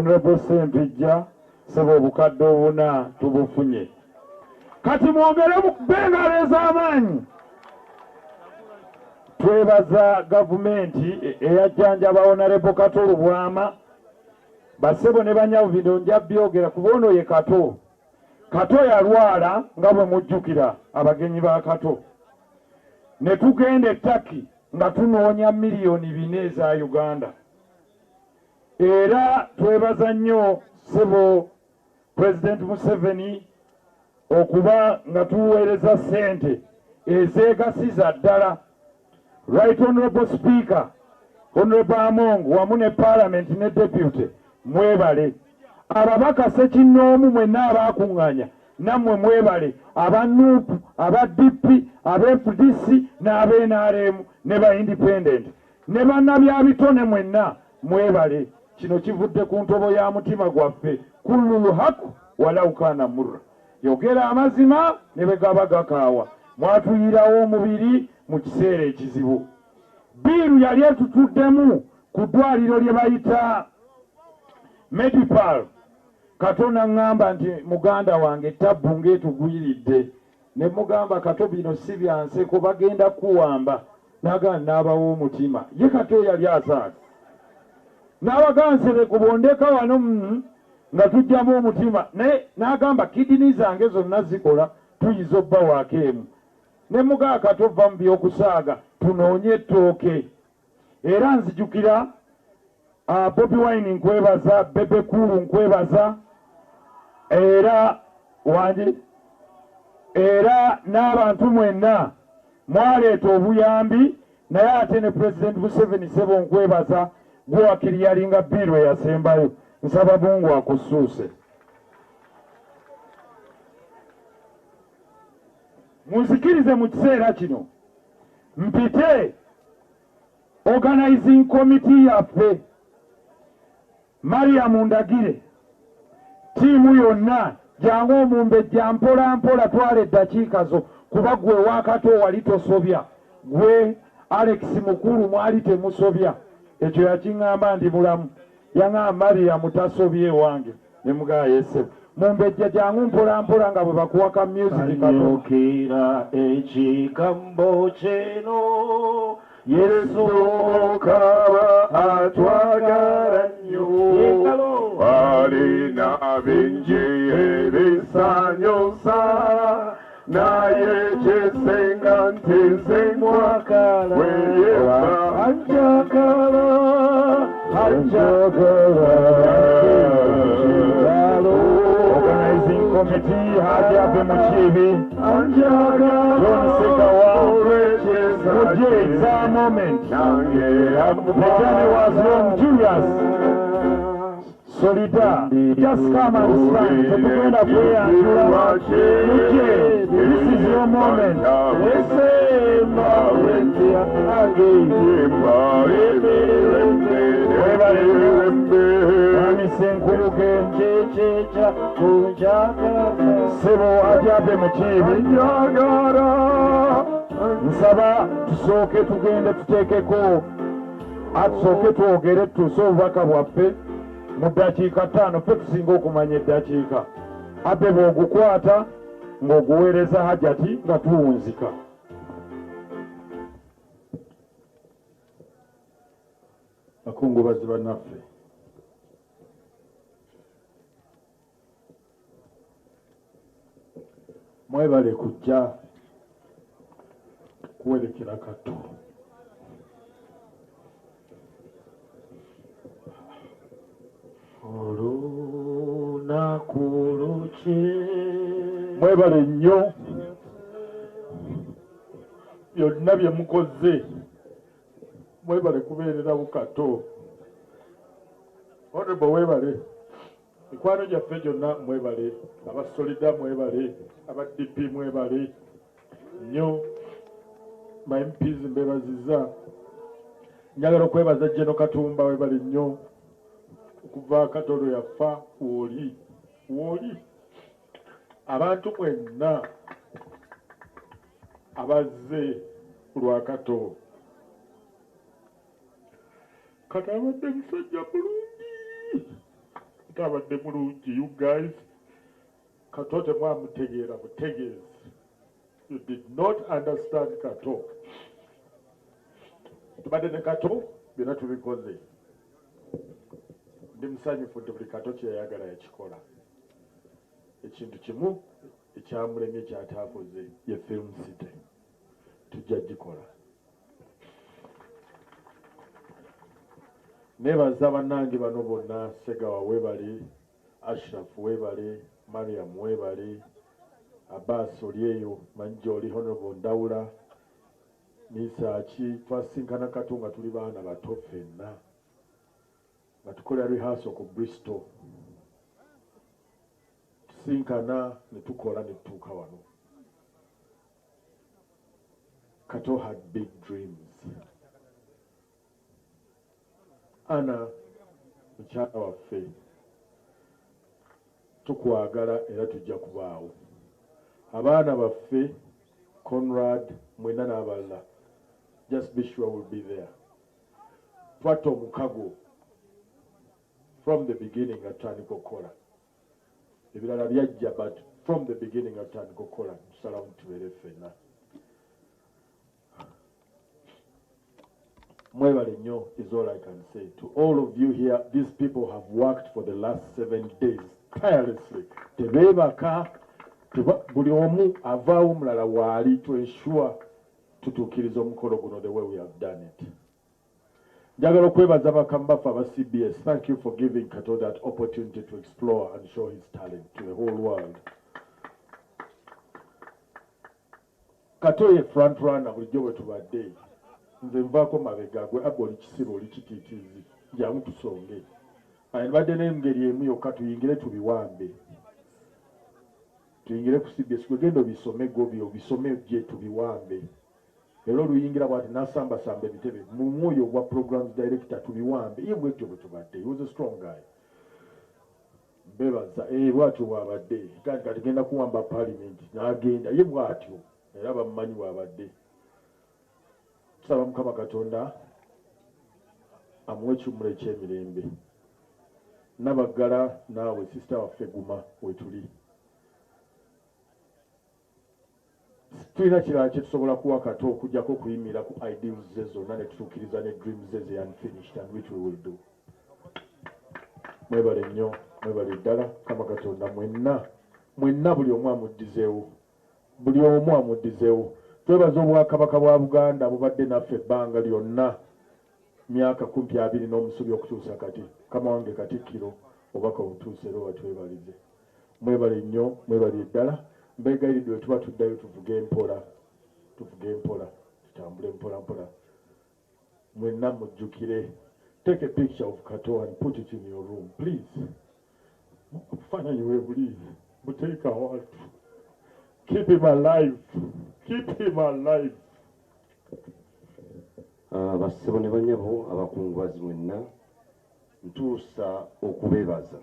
Honorable Sempijja sebo obukadde obuna tubufunye kati mwongere bengalo ez'amaanyi. Twebaza gavumenti eyajjanjaba Honorable Kato Lubwama basebo ne banyavu bino nja byogera kuba ono ye Kato. Kato yalwala nga bwe mujjukira abagenyi ba Kato ne tugenda ettaki nga tunoonya miliyoni 4 eza Uganda. Era twebaza nnyo sebo President Museveni okuba nga tuweereza ssente ezeegasiza ddala. Right Honorable Speaker Honorable Among wamu ne Parliament ne Deputy mwebale. Ababaka Ssekinnoomu mwenna abaakuŋŋaanya nammwe mwebale. Aba NUP, aba DP, aba FDC n'aba NRM ne ba Independent ne bannabyabitone mwenna mwebale. Kino kivudde ku ntobo ya mutima gwaffe kullulu haku walau kana murra. Yogera amazima ne bwe gaba gakaawa. Mwatuyirawo omubiri mu kiseera ekizibu. Biiru yali etutuddemu ku ddwaliro lye bayita Medipal. Katona ngamba nti muganda wange tabbu ng'etugwiridde. Ne mugamba Kato bino si byanseko bagenda kuwamba. Naga n'abawo omutima. Ye Kato yali asaaka. N'abagansebe kubondeka wano nga tujjamu omutima. Naye n'agamba kidini zange zonna zikola tuyinza obba waakeemu. Ne mugaa Kato va mu by'okusaaga tunoonye ettooke. Era nzijukira Bobi Wine nkwebaza, Bebe Kulu nkwebaza, era wangi era n'abantu mwenna mwaleeta obuyambi. Naye ate ne President Museveni sebo nkwebaza gwe wakiriyalinga Biiru eyasembayo. Nsaba Mungu akusuuse. Munzikirize mu kiseera kino mpite organizing committee yaffe Mariam Ndagire tiimu yonna jangu omumbejja mpola mpola twala eddakiika zo kuba gwe wa Kato wali tosobya, gwe Alex Mukulu mwali temusobya. Ekyo yakiŋŋamba ndi mulamu. Yaŋŋamba Mariam tasobye wange ne mugaa yese mumbejja jangu mpola mpola nga bwe bakuwaka music kanyukira ekigambo kino Yesu Mukama atwagala nnyo alina bingi ebisanyusa naye kyesenga nti nze mwagala weyeba anjagala Organizing committee Haji Abe Mukiibi John Sekawa. Good day, it's our moment. The journey was long, Julius Solida, just come and stand. Tetugenda kweyanjula. This is your moment. Sebo Haji Abe Mukiibi nsaba tusooke tugende tuteekeko atusooke twogere tuuse obubaka bwaffe mu ddakiika 5 ffe tusinga okumanya eddakiika. Abe bw'ogukwata ng'oguweereza Hajati nga tuwunzika. Bakungubazi bannaffe, mwebale kujja kuwerekera Kato. olunaku luki Mwebale nnyo byonna bye mukoze. Mwebale kubeerera Kato. Honorable webale. Mikwano gyaffe gyonna mwebale. Abasolida mwebale. Aba DP mwebale nnyo. Ma MPs mbebaziza. Njagala okwebaza Jeno Katumba webale nnyo. Okuva Kato yafa woli. Abantu mwenna abazze lwa Kato. Kato abadde musajja bulungi. tabadde mulungi. You guys, Kato temwamutegeera butegeezi. You did not understand Kato. Tubadde ne Kato byonna tubikoze. Ndi musanyufu nti buli Kato kyeyayagala yakikola. Ekintu kimu ekyamulemye kyataakoze ye Film City. Tujja gikola. Nebaza bannange bano bonna, Segawa weebale, Ashraf weebale, Mariam weebale, Abbas oli eyo, manyi oli Honorable Ndawula, Misaaki, twasinkana Kato nga tuli baana bato ffenna. Nga tukola rehearsal ku Bristol. Tusinkana ne tukola ne tutuuka wano. Kato had big dreams. Ana mukyala waffe tukwagala era tujja kubaawo. Abaana baffe Conrad mwena n'abalala, just be sure we'll be there. Twatta omukago from the beginning atandika okukola. Ebirala byajja, but from the beginning atandika okukola tusalawo tubeere ffenna. Mwebale nnyo is all I can say. To all of you here, these people have worked for the last 7 days tirelessly. Tebeebaka, buli omu avaawo mulala waali to ensure tutuukiriza omukolo guno the way we have done it. Njagala okwebaza bakamu baffe aba CBS. Thank you for giving Kato that opportunity to explore and show his talent to the whole world. Kato ye front runner bulijjo bwe tubadde. Nze nvaako mabega gwe aba oli kisibo oli kitiitiizi. Jangu tusonge. Badde n'engeri emu yokka tuyingire tubiwambe. Tuyingire ku CBS genda obisome gobyo obisome gye tubiwambe. Leero oluyingira bw'ati n'asambasamba ebitebe mu mwoyo gwa programs director tubiwambe. Ye bwetyo bwe tubadde. He was a strong guy. Bebaza bwatyo bw'abadde. Kati genda kuwamba parliament n'agenda ye bwatyo era bamumanyi bw'abadde. Tusaba Mukama Katonda amuwe ekiwummulo eky'emirembe. Nabaggala naawe sisita waffe Guma wetuli. Tulina kirala kye tusobola kuwa Kato okujjako okuyimira ku ideals ze zonna ne tutuukiriza ne dreams ze ze unfinished, and which we will do. Mwebale nnyo, mwebale ddala. Mukama Katonda mwenna buli omu amuddizeewo. Buli omu amuddizeewo. Twebaza Obwakabaka bwa Buganda bubadde naffe ebbanga lyonna myaka 20 n'omusubi okutuusa kati. Mukama wange Katikkiro obaka obutuuse era batwebalize. Mwebale nnyo, mwebale ddala. Mbegayiridde bwe tuba tuddayo tuvuge empola, tutambule mpola mpola. Mwenna mujjukire. Take a picture of Kato and put it in your room, please. Obufaananyi weebuli buteeka watu. Keep him alive. Keep him alive. Bassebo ne bannyabo abakungubazi mwenna ntuusa okubeebaza.